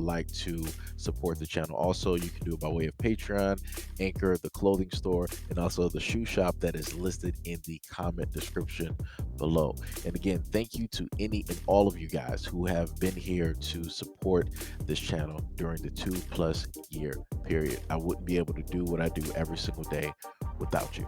like to support the channel. Also, you can do it by way of Patreon, Anchor, the clothing store, and also the shoe shop that is listed in the comment description below. And again, thank you to any and all of you guys who have been here to support this channel during the 2+ year period. I wouldn't be able to do what I do every single day without you.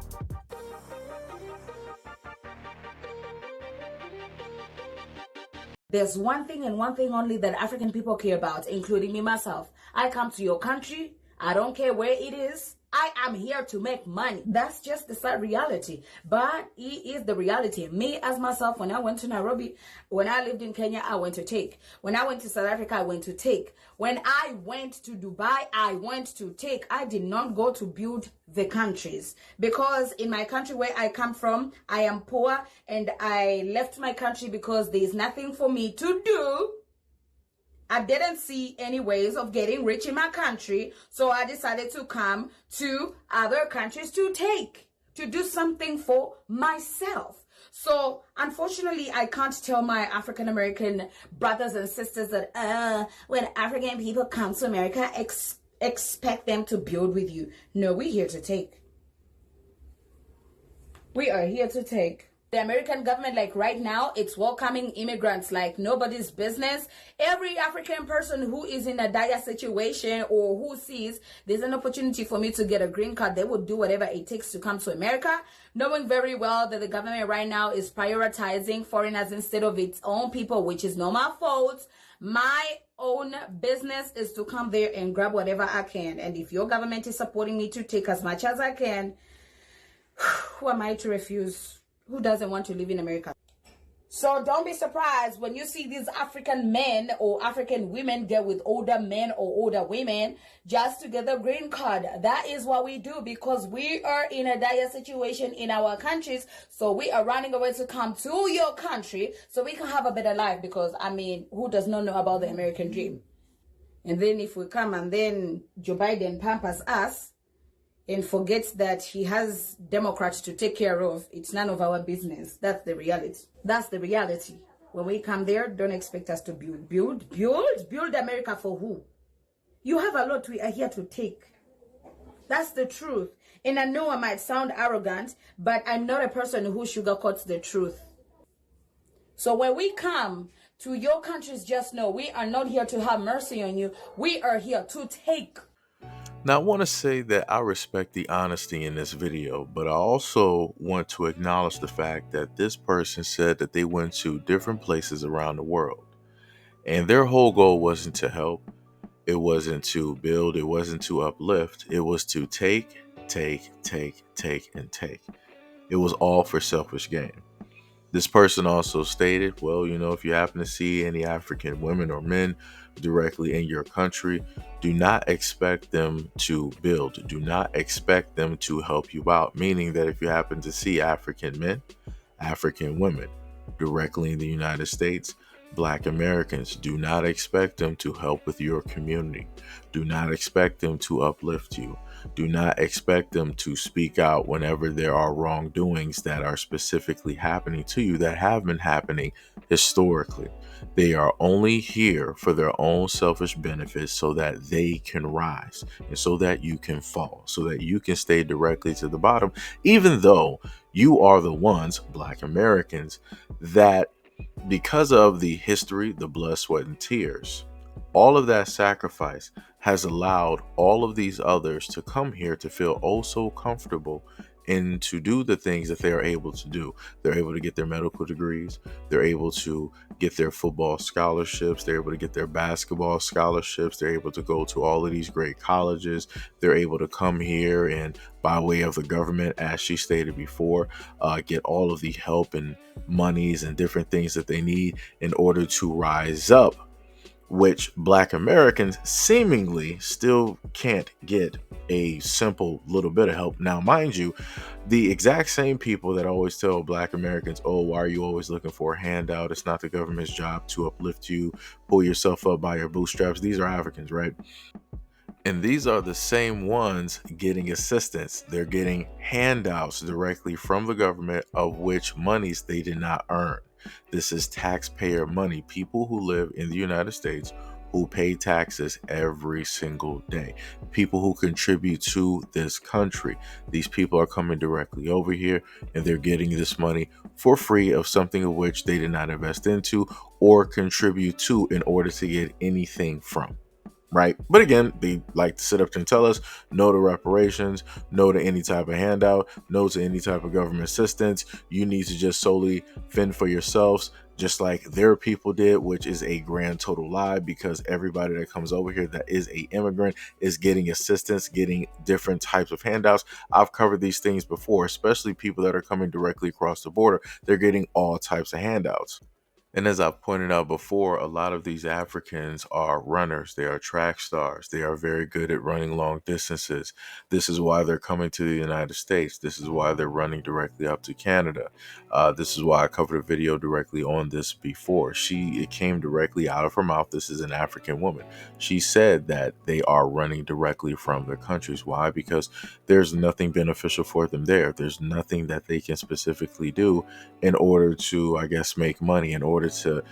There's one thing and one thing only that African people care about, including me myself. I come to your country. I don't care where it is. I am here to make money. That's just the sad reality. But it is the reality. Me as myself, when I went to Nairobi, when I lived in Kenya, I went to take. When I went to South Africa, I went to take. When I went to Dubai, I went to take. I did not go to build the countries. Because in my country where I come from, I am poor, and I left my country because there's nothing for me to do. I didn't see any ways of getting rich in my country, so I decided to come to other countries to do something for myself. So unfortunately, I can't tell my African American brothers and sisters that when African people come to America, expect them to build with you. No, we're here to take. We are here to take. The American government, like right now, it's welcoming immigrants like nobody's business. Every African person who is in a dire situation or who sees there's an opportunity for me to get a green card, they would do whatever it takes to come to America, knowing very well that the government right now is prioritizing foreigners instead of its own people, which is not my fault. My own business is to come there and grab whatever I can. And if your government is supporting me to take as much as I can, who am I to refuse? Who doesn't want to live in America? So don't be surprised when you see these African men or African women get with older men or older women just to get the green card. That is what we do because we are in a dire situation in our countries. So we are running away to come to your country so we can have a better life because, I mean, who does not know about the American dream? And then if we come and then Joe Biden pampers us, and forgets that he has Democrats to take care of, it's none of our business. That's the reality. That's the reality. When we come there, don't expect us to build America for who? You have a lot we are here to take. That's the truth. And I know I might sound arrogant, but I'm not a person who sugarcoats the truth. So when we come to your countries, just know we are not here to have mercy on you. We are here to take. Now, I want to say that I respect the honesty in this video, but I also want to acknowledge the fact that this person said that they went to different places around the world, and their whole goal wasn't to help, it wasn't to build, it wasn't to uplift, it was to take, and take. It was all for selfish gain. This person also stated, well, you know, if you happen to see any African women or men directly in your country, do not expect them to build. Do not expect them to help you out. Meaning that if you happen to see African men, African women directly in the United States, Black Americans, do not expect them to help with your community. Do not expect them to uplift you. Do not expect them to speak out whenever there are wrongdoings that are specifically happening to you that have been happening historically. They are only here for their own selfish benefits so that they can rise and so that you can fall, so that you can stay directly to the bottom, even though you are the ones, Black Americans, that because of the history, the blood, sweat, and tears, all of that sacrifice has allowed all of these others to come here to feel oh so comfortable and to do the things that they are able to do. They're able to get their medical degrees. They're able to get their football scholarships. They're able to get their basketball scholarships. They're able to go to all of these great colleges. They're able to come here and, by way of the government, as she stated before, get all of the help and monies and different things that they need in order to rise up, which Black Americans seemingly still can't get a simple little bit of help. Now, mind you, the exact same people that always tell Black Americans, oh, why are you always looking for a handout? It's not the government's job to uplift you, pull yourself up by your bootstraps. These are Africans, right? And these are the same ones getting assistance. They're getting handouts directly from the government, of which monies they did not earn. This is taxpayer money. People who live in the United States who pay taxes every single day, people who contribute to this country. These people are coming directly over here and they're getting this money for free of something of which they did not invest into or contribute to in order to get anything from. Right. But again, they like to sit up there and tell us no to reparations, no to any type of handout, no to any type of government assistance. You need to just solely fend for yourselves, just like their people did, which is a grand total lie, because everybody that comes over here that is a immigrant is getting assistance, getting different types of handouts. I've covered these things before, especially people that are coming directly across the border. They're getting all types of handouts. And as I've pointed out before, a lot of these Africans are runners. They are track stars. They are very good at running long distances. This is why they're coming to the United States. This is why they're running directly up to Canada. This is why I covered a video directly on this before. It came directly out of her mouth. This is an African woman. She said that they are running directly from their countries. Why? Because there's nothing beneficial for them there. There's nothing that they can specifically do in order to, I guess, make money, in order to,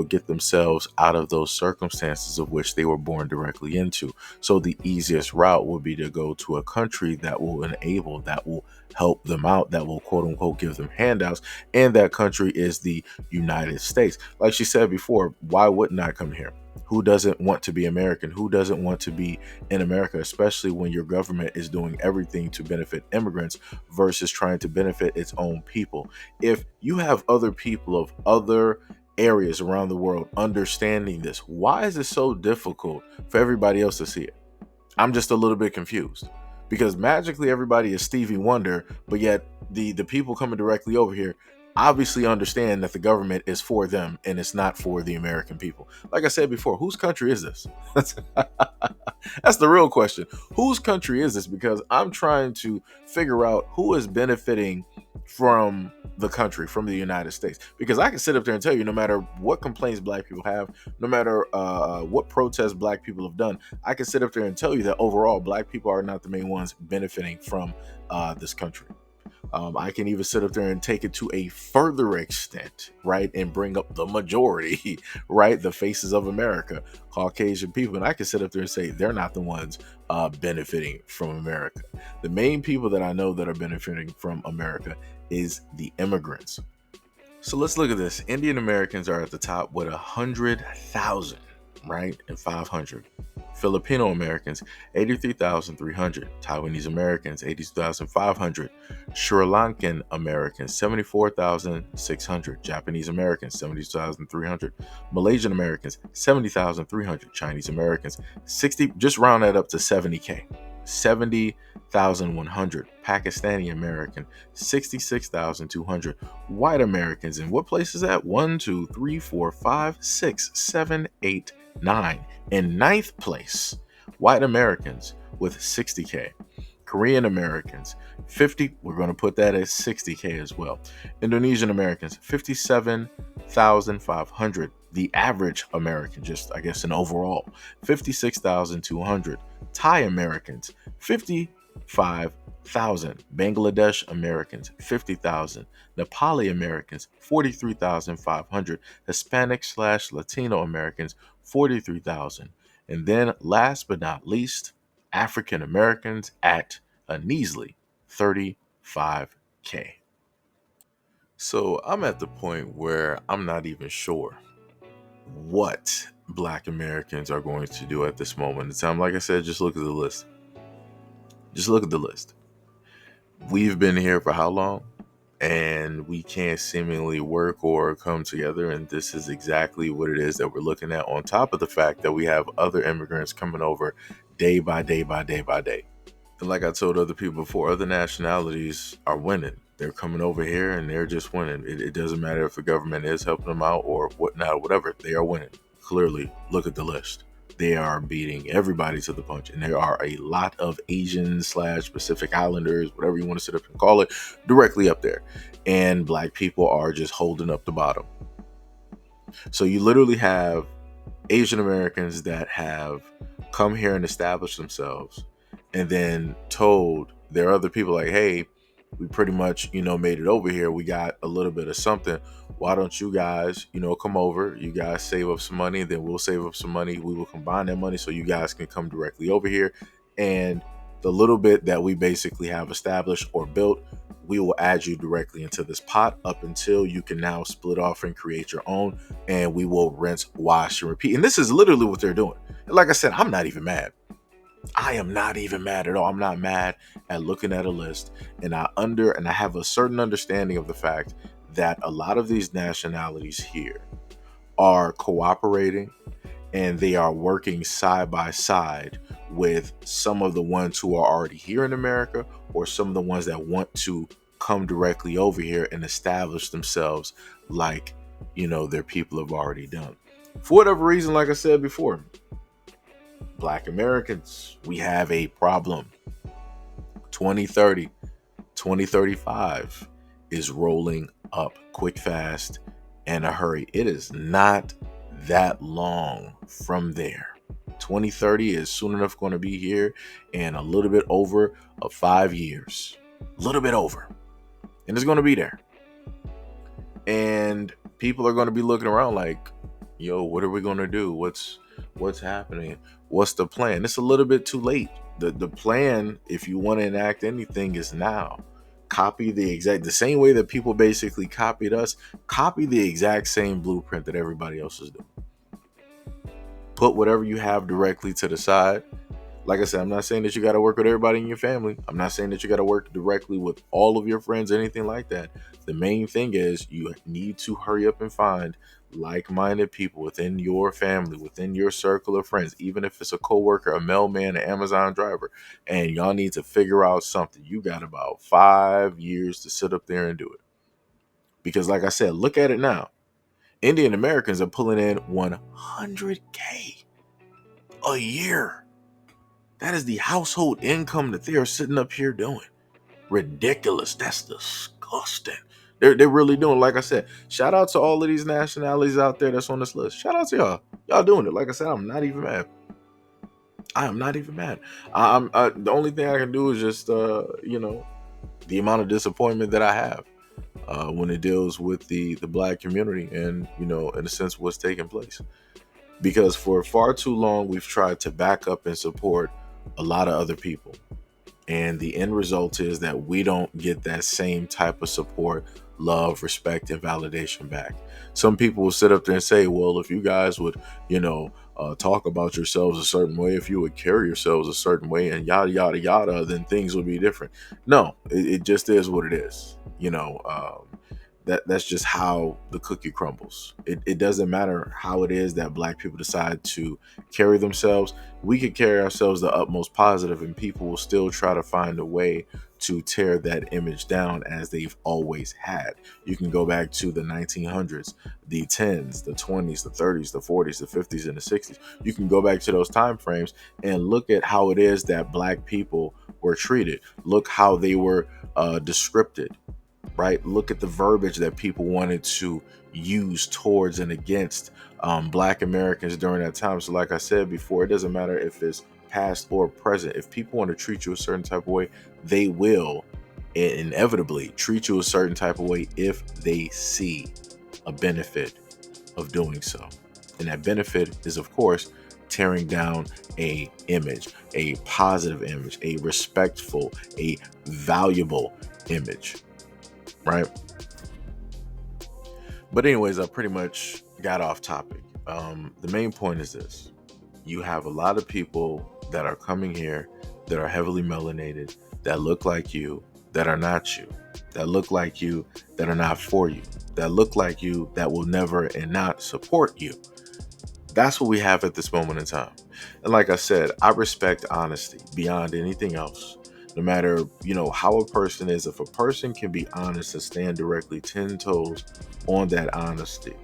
get themselves out of those circumstances of which they were born directly into. So the easiest route would be to go to a country that will enable, that will help them out, that will quote unquote give them handouts. And that country is the United States. Like she said before, why wouldn't I come here? Who doesn't want to be American? Who doesn't want to be in America, especially when your government is doing everything to benefit immigrants versus trying to benefit its own people? If you have other people of other areas around the world understanding this, why is it so difficult for everybody else to see it? I'm just a little bit confused, because magically everybody is Stevie Wonder, but yet the people coming directly over here obviously understand that the government is for them and it's not for the American people. Like I said before, whose country is this? That's the real question. Whose country is this? Because I'm trying to figure out who is benefiting from the country, from the United States. Because I can sit up there and tell you, no matter what complaints black people have, no matter what protests black people have done, I can sit up there and tell you that overall black people are not the main ones benefiting from this country. I can even sit up there and take it to a further extent, right? And bring up the majority, right? The faces of America, Caucasian people. And I can sit up there and say they're not the ones benefiting from America. The main people that I know that are benefiting from America is the immigrants. So let's look at this. Indian Americans are at the top with 100,000, right? And 500. Filipino Americans, 83,300. Taiwanese Americans, 82,500. Sri Lankan Americans, 74,600. Japanese Americans, 70,300. Malaysian Americans, 70,300. Chinese Americans, 60, just round that up to 70K. 70,100. Pakistani American, 66,200. White Americans, in what place is that? 1, 2, 3, 4, 5, 6, 7, 8, 9. In ninth place, white Americans with 60K. Korean Americans, 50. We're going to put that at 60K as well. Indonesian Americans, 57,500. The average American, just I guess an overall, 56,200. Thai Americans, 55,000. Bangladesh Americans, 50,000. Nepali Americans, 43,500. Hispanic/Latino Americans, 43,000. And then last but not least, African Americans at a measly 35K. So I'm at the point where I'm not even sure what Black Americans are going to do at this moment in time. Like I said, just look at the list. Just look at the list. We've been here for how long? And we can't seemingly work or come together. And this is exactly what it is that we're looking at, on top of the fact that we have other immigrants coming over day by day by day by day. And like I told other people before, other nationalities are winning. They're coming over here and they're just winning. It doesn't matter if the government is helping them out or whatnot, whatever. They are winning. Clearly, look at the list. They are beating everybody to the punch. And there are a lot of Asian/Pacific Islanders, whatever you want to sit up and call it, directly up there. And Black people are just holding up the bottom. So you literally have Asian Americans that have come here and established themselves, and then told their other people, like, hey, We pretty much, made it over here. We got a little bit of something. Why don't you guys, come over? You guys save up some money, then we'll save up some money. We will combine that money so you guys can come directly over here. And the little bit that we basically have established or built, we will add you directly into this pot up until you can now split off and create your own. And we will rinse, wash, and repeat. And this is literally what they're doing. And like I said, I'm not even mad. I am not even mad at all. I'm not mad at looking at a list, and I have a certain understanding of the fact that a lot of these nationalities here are cooperating, and they are working side by side with some of the ones who are already here in America, or some of the ones that want to come directly over here and establish themselves like, their people have already done. For whatever reason, like I said before, Black Americans, we have a problem. 2030, 2035 is rolling up quick, fast, and a hurry. It is not that long from there. 2030 is soon enough going to be here in a little bit over 5 years. A little bit over. And it's going to be there. And people are going to be looking around like, yo, what are we going to do? What's happening? What's the plan? It's a little bit too late. The plan, if you want to enact anything, is now. Copy the same way that people basically copied us. Copy the exact same blueprint that everybody else is doing. Put whatever you have directly to the side. Like I said, I'm not saying that you got to work with everybody in your family. I'm not saying that you got to work directly with all of your friends, anything like that. The main thing is you need to hurry up and find like-minded people within your family, within your circle of friends, even if it's a coworker, a mailman, an Amazon driver, and y'all need to figure out something. You got about 5 years to sit up there and do it. Because like I said, look at it now. Indian Americans are pulling in $100K a year. That is the household income that they are sitting up here doing. Ridiculous. That's disgusting. They're really doing, like I said, shout out to all of these nationalities out there that's on this list. Shout out to y'all. Y'all doing it. Like I said, I'm not even mad. I am not even mad. The only thing I can do is just, the amount of disappointment that I have when it deals with the Black community and, in a sense, what's taking place. Because for far too long, we've tried to back up and support a lot of other people. And the end result is that we don't get that same type of support, love, respect, and validation back. Some people will sit up there and say, well, if you guys would, talk about yourselves a certain way, if you would carry yourselves a certain way and yada, yada, yada, then things will be different. No, it just is what it is. That's just how the cookie crumbles. It doesn't matter how it is that Black people decide to carry themselves. We could carry ourselves the utmost positive, and people will still try to find a way to tear that image down as they've always had. You can go back to the 1900s, the 10s, the 20s, the 30s, the 40s, the 50s, and the 60s. You can go back to those time frames and look at how it is that Black people were treated. Look how they were descripted. Right? Look at the verbiage that people wanted to use towards and against Black Americans during that time. So like I said before, it doesn't matter if it's past or present. If people want to treat you a certain type of way, they will inevitably treat you a certain type of way if they see a benefit of doing so. And that benefit is, of course, tearing down a image, a positive image, a respectful, a valuable image. Right. But anyways, I pretty much got off topic. The main point is this. You have a lot of people that are coming here that are heavily melanated, that look like you, that are not you, that look like you, that are not for you, that look like you, that will never and not support you. That's what we have at this moment in time. And like I said, I respect honesty beyond anything else. No matter, how a person is, if a person can be honest and stand directly 10 toes on that honesty,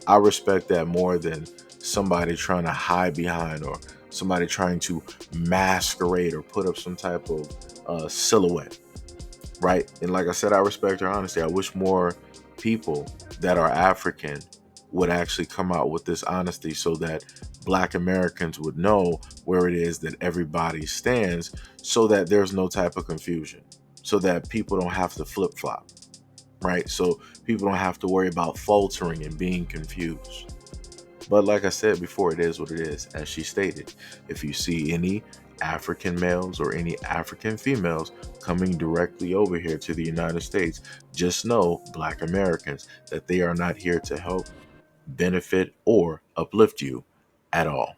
I respect that more than somebody trying to hide behind or somebody trying to masquerade or put up some type of silhouette. Right. And like I said, I respect their honesty. I wish more people that are African would actually come out with this honesty so that Black Americans would know where it is that everybody stands, so that there's no type of confusion, so that people don't have to flip flop, right? So people don't have to worry about faltering and being confused. But like I said before, it is what it is. As she stated, if you see any African males or any African females coming directly over here to the United States, just know, Black Americans, that they are not here to help, benefit, or uplift you at all.